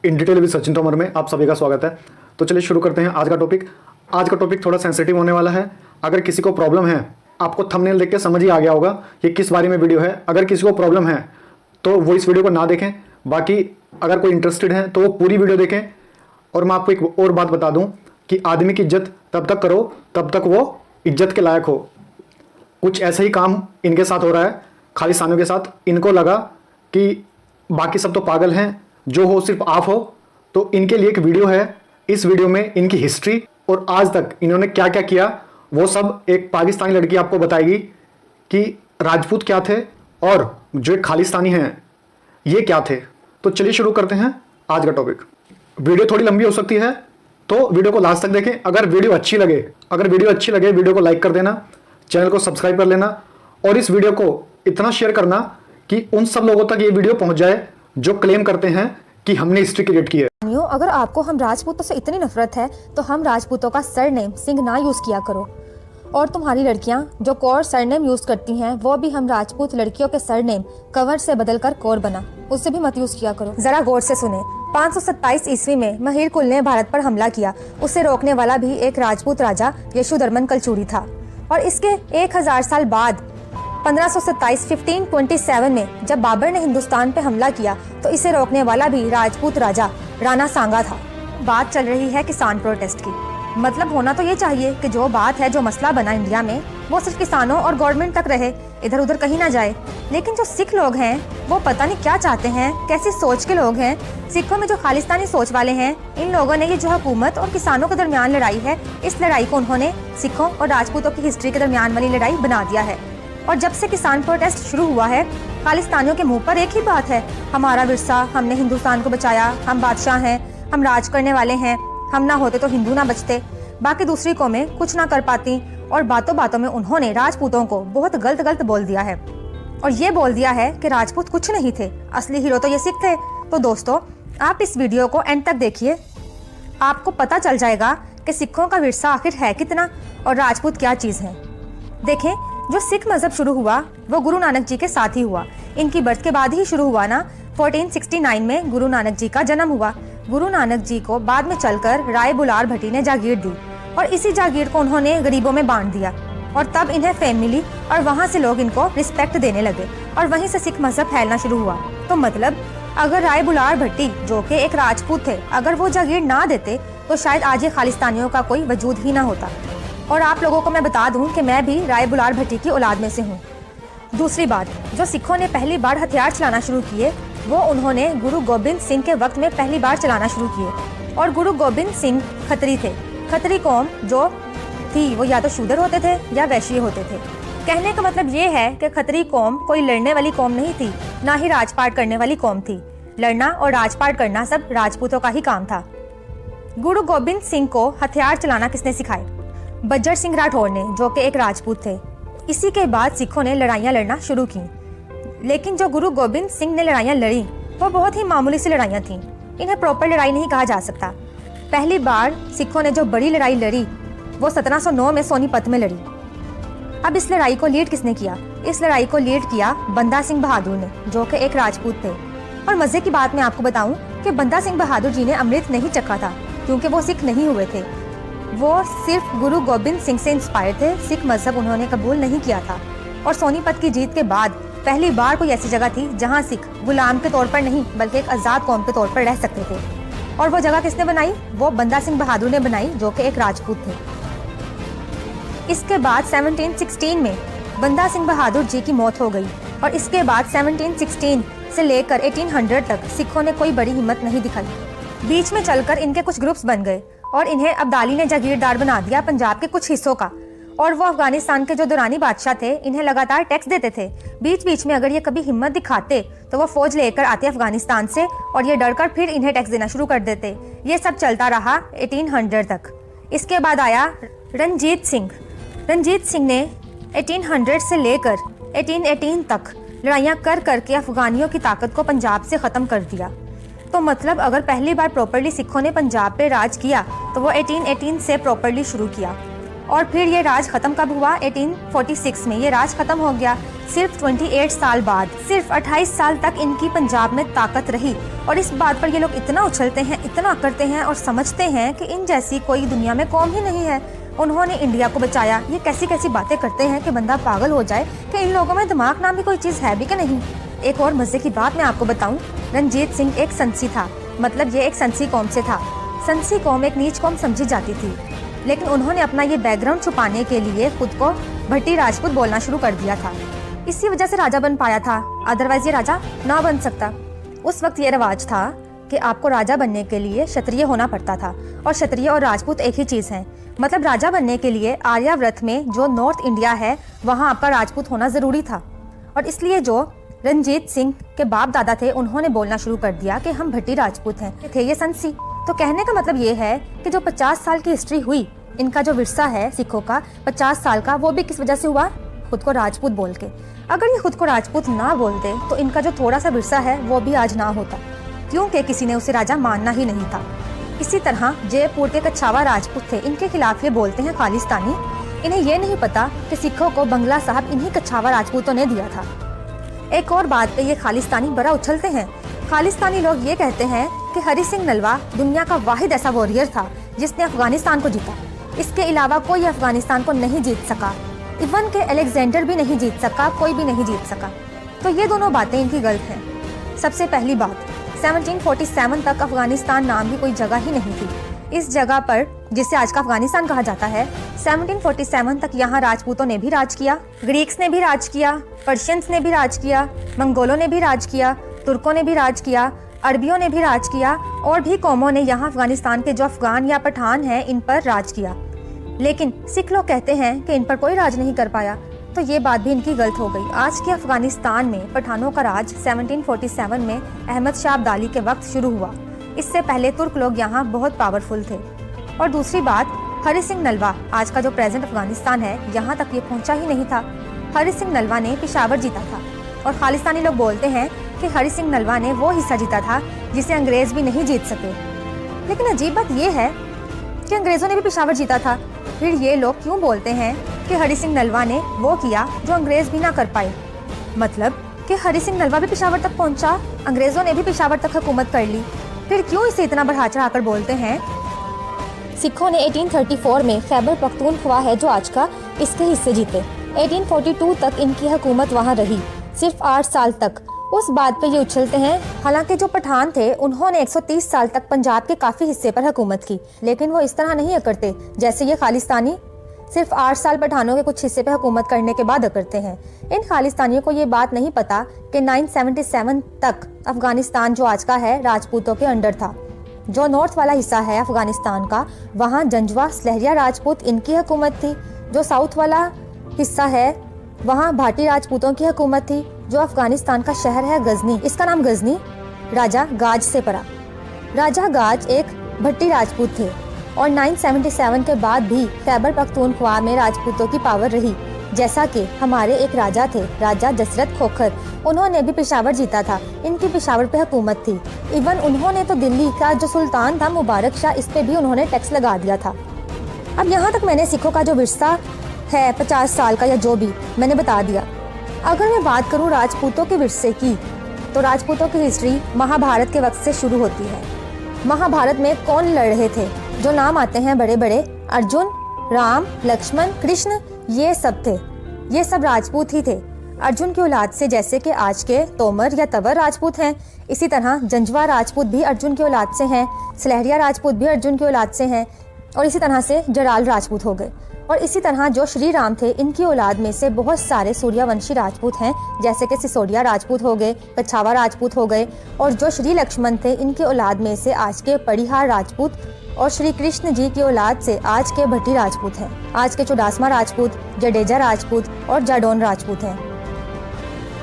In detail with Sachin Tomar में आप सभी का स्वागत है। तो चलिए शुरू करते हैं आज का टॉपिक। आज का टॉपिक थोड़ा सेंसिटिव होने वाला है। अगर किसी को प्रॉब्लम है, आपको थंबनेल देख के समझ ही आ गया होगा ये किस बारे में वीडियो है। अगर किसी को प्रॉब्लम है तो वो इस वीडियो को ना देखें। बाकी अगर कोई इंटरेस्टेड है तो वो पूरी वीडियो देखें। और मैं आपको एक और बात बता दूं कि आदमी की इज्जत तब तक करो तब तक वो इज्जत के लायक हो। कुछ ऐसा ही काम इनके साथ हो रहा है, खालिस्तानियों के साथ। इनको लगा कि बाकी सब तो पागल हैं, जो हो सिर्फ आप हो। तो इनके लिए एक वीडियो है। इस वीडियो में इनकी हिस्ट्री और आज तक इन्होंने क्या क्या किया वो सब एक पाकिस्तानी लड़की आपको बताएगी कि राजपूत क्या थे और जो एक खालिस्तानी हैं ये क्या थे। तो चलिए शुरू करते हैं आज का टॉपिक। वीडियो थोड़ी लंबी हो सकती है तो वीडियो को लास्ट तक देखें। अगर वीडियो अच्छी लगे वीडियो को लाइक कर देना, चैनल को सब्सक्राइब कर लेना और इस वीडियो को इतना शेयर करना कि उन सब लोगों तक ये वीडियो पहुंच जाए जो क्लेम करते हैं कि हमने हिस्ट्री क्रिएट की है। अगर आपको हम राजपूतों से इतनी नफरत है तो हम राजपूतों का सरनेम सिंह ना यूज किया करो। और तुम्हारी लड़कियां जो कौर सरनेम यूज करती हैं वो भी हम राजपूत लड़कियों के सरनेम कंवर से बदलकर कौर बना, उससे भी मत यूज किया करो। जरा गौर से सुने। 527 ईस्वी में महिर कुल ने भारत पर हमला किया। उसे रोकने वाला भी एक राजपूत राजा यशोधर्मन कलचूरी था। और इसके 1000 साल बाद 1527 में जब बाबर ने हिंदुस्तान पे हमला किया तो इसे रोकने वाला भी राजपूत राजा राणा सांगा था। बात चल रही है किसान प्रोटेस्ट की। मतलब होना तो ये चाहिए कि जो बात है, जो मसला बना इंडिया में, वो सिर्फ किसानों और गवर्नमेंट तक रहे, इधर उधर कहीं ना जाए। लेकिन जो सिख लोग हैं वो पता नहीं क्या चाहते हैं, कैसी सोच के लोग हैं। सिखों में जो खालिस्तानी सोच वाले हैं, इन लोगों ने ये जो हुकूमत और किसानों के दरमियान लड़ाई है, इस लड़ाई को उन्होंने सिखों और राजपूतों की हिस्ट्री के दरमियान वाली लड़ाई बना दिया है। और जब से किसान प्रोटेस्ट शुरू हुआ है, खालिस्तानियों के मुंह पर एक ही बात है, हमारा विरसा, हमने हिंदुस्तान को बचाया, हम बादशाह हैं, हम राज करने वाले हैं, हम ना होते तो हिंदू ना बचते। बाकी दूसरी कौमें कुछ ना कर पाती। और बातों बातों में उन्होंने राजपूतों को बहुत गलत बोल दिया है। और ये बोल दिया है कि राजपूत कुछ नहीं थे, असली हीरो तो ये सिख थे। तो दोस्तों, आप इस वीडियो को एंड तक देखिए, आपको पता चल जाएगा कि सिखों का विरसा आखिर है कितना और राजपूत क्या चीज़ है। देखें, जो सिख मजहब शुरू हुआ वो गुरु नानक जी के साथ ही हुआ। इनकी बर्थ के बाद ही शुरू हुआ ना। 1469 में गुरु नानक जी का जन्म हुआ। गुरु नानक जी को बाद में चलकर राय बुलार भट्टी ने जागीर दी और इसी जागीर को उन्होंने गरीबों में बांट दिया। और तब इन्हें फेम मिली और वहाँ से लोग इनको रिस्पेक्ट देने लगे और वहीं से सिख मजहब फैलना शुरू हुआ। तो मतलब अगर राय बुलार भट्टी जो कि एक राजपूत थे, अगर वो जागीर ना देते तो शायद आज ये खालिस्तानियों का कोई वजूद ही ना होता। और आप लोगों को मैं बता दूं कि मैं भी राय बुलार भट्टी की औलाद में से हूँ। दूसरी बात, जो सिखों ने पहली बार हथियार चलाना शुरू किए वो उन्होंने गुरु गोबिंद सिंह के वक्त में पहली बार चलाना शुरू किए। और गुरु गोबिंद सिंह खत्री थे। खत्री कौम जो थी वो या तो शूद्र होते थे या वैश्य होते थे। कहने का मतलब ये है कि खत्री कौम कोई लड़ने वाली कौम नहीं थी, ना ही राजपाट करने वाली कौम थी। लड़ना और राजपाट करना सब राजपूतों का ही काम था। गुरु गोबिंद सिंह को हथियार चलाना किसने सिखाए? बज्जर सिंह राठौर ने, जो कि एक राजपूत थे। इसी के बाद सिखों ने लड़ाइयाँ लड़ना शुरू की। लेकिन जो गुरु गोबिंद सिंह ने लड़ाइयाँ लड़ी वो बहुत ही मामूली सी लड़ाइयाँ थीं। इन्हें प्रॉपर लड़ाई नहीं कहा जा सकता। पहली बार सिखों ने जो बड़ी लड़ाई लड़ी वो 1709 में सोनीपत में लड़ी। अब इस लड़ाई को लीड किसने किया? इस लड़ाई को लीड किया बंदा सिंह बहादुर ने, जो कि एक राजपूत थे। और मजे की बात मैं आपको बताऊं कि बंदा सिंह बहादुर जी ने अमृत नहीं चखा था क्योंकि वो सिख नहीं हुए थे। वो सिर्फ गुरु गोबिंद सिंह से इंस्पायर थे। सिख मजहब उन्होंने कबूल नहीं किया था। और सोनीपत की जीत के बाद पहली बार कोई ऐसी जगह थी जहां सिख गुलाम के तौर पर नहीं बल्कि एक आज़ाद कौम के तौर पर रह सकते थे। और वो जगह किसने बनाई? वो बंदा सिंह बहादुर ने बनाई, जो कि एक राजपूत थे। इसके बाद 1716 में बंदा सिंह बहादुर जी की मौत हो गई। और इसके बाद 1716 से लेकर 1800 तक सिखों ने कोई बड़ी हिम्मत नहीं दिखाई। बीच में चलकर इनके कुछ ग्रुप्स बन गए और इन्हें अब्दाली ने जागीरदार बना दिया पंजाब के कुछ हिस्सों का। और वो अफगानिस्तान के जो दुरानी बादशाह थे इन्हें लगातार टैक्स देते थे। बीच बीच में अगर ये कभी हिम्मत दिखाते तो वो फौज लेकर आते अफगानिस्तान से और ये डरकर फिर इन्हें टैक्स देना शुरू कर देते। ये सब चलता रहा 1800 तक। इसके बाद आया रणजीत सिंह। रणजीत सिंह ने 1800 से लेकर 1818 तक लड़ाइयाँ कर करके अफगानियों की ताकत को पंजाब से ख़त्म कर दिया। तो मतलब अगर पहली बार प्रॉपर्ली सिखों ने पंजाब पे राज किया तो वो 1818 से प्रॉपर्ली शुरू किया। और फिर ये राज खत्म कब हुआ? 1846 में ये राज खत्म हो गया सिर्फ 28 साल बाद, सिर्फ 28 साल तक इनकी पंजाब में ताकत रही। और इस बात पर ये लोग इतना उछलते हैं, इतना करते हैं और समझते हैं कि इन जैसी कोई दुनिया में कौम ही नहीं है। उन्होंने इंडिया को बचाया। ये कैसी कैसी बातें करते हैं कि बंदा पागल हो जाए कि इन लोगों में दिमाग नाम की कोई चीज़ है भी कि नहीं। एक और मज़े की बात मैं आपको बताऊं, रणजीत सिंह एक संसी था, मतलब ये एक संसी कौम से था। संसी कौम एक नीच कौम समझी जाती थी, लेकिन उन्होंने अपना ये बैकग्राउंड छुपाने के लिए खुद को भट्टी राजपूत बोलना शुरू कर दिया था। इसी वजह से राजा बन पाया था, अदरवाइज ये राजा ना बन सकता। उस वक्त ये रवाज था कि आपको राजा बनने के लिए क्षत्रिय होना पड़ता था, और क्षत्रिय और राजपूत एक ही चीज़ है। मतलब राजा बनने के लिए आर्याव्रत में जो नॉर्थ इंडिया है वहाँ आपका राजपूत होना ज़रूरी था। और इसलिए जो रंजीत सिंह के बाप दादा थे उन्होंने बोलना शुरू कर दिया कि हम भट्टी राजपूत हैं। थे ये संसी। तो कहने का मतलब ये है कि जो 50 साल की हिस्ट्री हुई, इनका जो विरसा है सिखों का 50 साल का, वो भी किस वजह से हुआ? खुद को राजपूत बोल के। अगर ये खुद को राजपूत ना बोलते तो इनका जो थोड़ा सा विरसा है वो भी आज ना होता, क्योंकि किसी ने उसे राजा मानना ही नहीं था। इसी तरह जयपुर के कछावा राजपूत थे, इनके खिलाफ ये बोलते हैं खालिस्तानी। इन्हें ये नहीं पता कि सिखों को बंगला साहब इन्हीं कछावा राजपूतों ने दिया था। एक और बात पे ये खालिस्तानी बड़ा उछलते हैं। खालिस्तानी लोग ये कहते हैं कि हरि सिंह नलवा दुनिया का वाहिद ऐसा वॉरियर था जिसने अफगानिस्तान को जीता। इसके अलावा कोई अफगानिस्तान को नहीं जीत सका, इवन के अलेक्जेंडर भी नहीं जीत सका, कोई भी नहीं जीत सका। तो ये दोनों बातें इनकी गलत हैं। सबसे पहली बात, 1747 तक अफगानिस्तान नाम की कोई जगह ही नहीं थी। इस जगह पर, जिसे आज का अफगानिस्तान कहा जाता है, 1747 तक यहाँ राजपूतों ने भी राज किया, ग्रीक्स ने भी राज किया, पर्शियंस ने भी राज किया, मंगोलों ने भी राज किया, तुर्कों ने भी राज किया, अरबियों ने भी राज किया, और भी कौमों ने यहाँ अफगानिस्तान के जो अफगान या पठान हैं इन पर राज किया। लेकिन सिख लोग कहते हैं कि इन पर कोई राज नहीं कर पाया, तो ये बात भी इनकी गलत हो गई। आज के अफगानिस्तान में पठानों का राज 1747 में अहमद शाह अब्दाली के वक्त शुरू हुआ। इससे पहले तुर्क लोग यहाँ बहुत पावरफुल थे। और दूसरी बात, हरि सिंह नलवा, आज का जो प्रेजेंट अफगानिस्तान है, यहाँ तक ये पहुँचा ही नहीं था। हरि सिंह नलवा ने पेशावर जीता था, और खालिस्तानी लोग बोलते हैं कि हरि सिंह नलवा ने वो हिस्सा जीता था जिसे अंग्रेज भी नहीं जीत सके। लेकिन अजीब बात ये है कि अंग्रेजों ने भी पेशावर जीता था। फिर ये लोग क्यों बोलते हैं कि हरि सिंह नलवा ने वो किया जो अंग्रेज भी ना कर पाए? मतलब कि हरि सिंह नलवा भी पेशावर तक पहुंचा, अंग्रेजों ने भी पेशावर तक हुकूमत कर ली। फिर क्यों इसे इतना बढ़ा चढ़ा कर बोलते हैं? सिखों ने 1834 में खैबर पख्तूनख्वा है जो आज का, इसके हिस्से जीते। 1842 तक इनकी हुकूमत वहाँ रही, सिर्फ 8 साल तक। उस बात पे ये उछलते हैं। हालांकि जो पठान थे उन्होंने 130 साल तक पंजाब के काफ़ी हिस्से पर हुकूमत की, लेकिन वो इस तरह नहीं अकड़ते जैसे ये खालिस्तानी सिर्फ 8 साल पठानों के कुछ हिस्से पर हुकूमत करने के बाद अकड़ते हैं। इन खालिस्तानियों को ये बात नहीं पता कि 977 तक अफगानिस्तान जो आज का है राजपूतों के अंडर था। जो नॉर्थ वाला हिस्सा है अफगानिस्तान का, वहाँ जंजवा स्लहरिया राजपूत इनकी हुकूमत थी। जो साउथ वाला हिस्सा है वहाँ भाटी राजपूतों की हुकूमत थी। जो अफगानिस्तान का शहर है गजनी, इसका नाम गजनी राजा गाज से पड़ा। राजा गाज एक भट्टी राजपूत थे, और 977 के बाद भी खैबर पख्तूनख्वा में राजपूतों की पावर रही। जैसा कि हमारे एक राजा थे, राजा जसरत खोखर, उन्होंने भी पेशावर जीता था, इनकी पेशावर पे हुकूमत थी। इवन उन्होंने तो दिल्ली का जो सुल्तान था मुबारक शाह, इस पे भी उन्होंने टैक्स लगा दिया था। अब यहाँ तक मैंने सिखों का जो विरसा है 50 साल का या जो भी मैंने बता दिया। अगर मैं बात करूँ राजपूतों के विरसे की, तो राजपूतों की हिस्ट्री महाभारत के वक्त से शुरू होती है। महाभारत में कौन लड़ रहे थे? जो नाम आते हैं बड़े बड़े, अर्जुन, राम, लक्ष्मण, कृष्ण, ये सब थे। ये सब राजपूत ही थे। अर्जुन की औलाद से जैसे कि आज के तोमर या तवर राजपूत हैं, इसी तरह जंजवा राजपूत भी अर्जुन की औलाद से हैं, स्लहरिया राजपूत भी अर्जुन की औलाद से हैं, और इसी तरह से जराल राजपूत हो गए। और इसी तरह जो श्री राम थे, इनकी औलाद में से बहुत सारे सूर्यवंशी राजपूत हैं, जैसे कि सिसोदिया राजपूत हो गए, कछावा राजपूत हो गए। और जो श्री लक्ष्मण थे, इनकी औलाद में से आज के परिहार राजपूत, और श्री कृष्ण जी की औलाद से आज के भट्टी राजपूत हैं। आज के चुडासमा राजपूत, जडेजा राजपूत और जाडौन राजपूत हैं।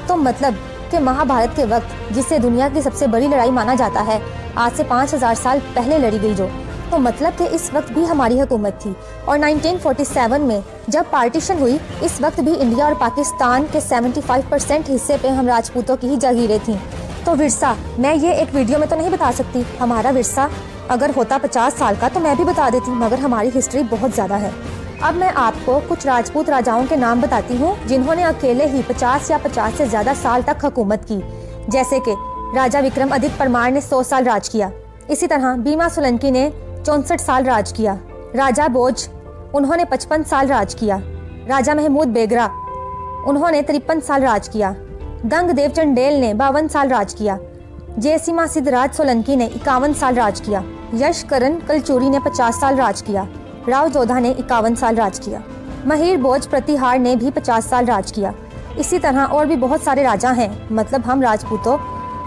तो मतलब कि महाभारत के वक्त, जिसे दुनिया की सबसे बड़ी लड़ाई माना जाता है, आज से 5000 साल पहले लड़ी गई जो, तो मतलब कि इस वक्त भी हमारी हुकूमत थी। और 1947 में जब पार्टीशन हुई, इस वक्त भी इंडिया और पाकिस्तान के 75% हिस्से पे हम राजपूतों की ही जागीरें थीं। तो विरसा मैं ये एक वीडियो में तो नहीं बता सकती। हमारा विरसा अगर होता 50 साल का तो मैं भी बता देती, मगर हमारी हिस्ट्री बहुत ज़्यादा है। अब मैं आपको कुछ राजपूत राजाओं के नाम बताती हूँ जिन्होंने अकेले ही 50 या 50 से ज्यादा साल तक हुकूमत की। जैसे कि राजा विक्रमादित्य परमार ने 100 साल राज किया। इसी तरह भीमा सोलंकी ने 64 साल राज किया। राजा भोज, उन्होंने 55 साल राज किया। राजा महमूद बेगरा, उन्होंने 53 साल राज किया। गंगदेव चंडेल ने 52 साल राज किया। जयसिम्हा सिद्धराज सोलंकी ने 51 साल राज किया। यशकरण कलचुरी ने 50 साल राज किया। राव जोधा ने 51 साल राज किया। महीर भोज प्रतिहार ने भी 50 साल राज किया। इसी तरह और भी बहुत सारे राजा हैं। मतलब हम राजपूतों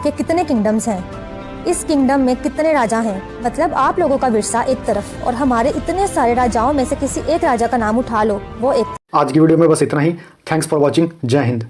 के कितने किंगडम्स हैं, इस किंगडम में कितने राजा हैं, मतलब आप लोगों का विरसा एक तरफ और हमारे इतने सारे राजाओं में से किसी एक राजा का नाम उठा लो, वो एक। आज की वीडियो में बस इतना ही। Thanks for watching. जय हिंद।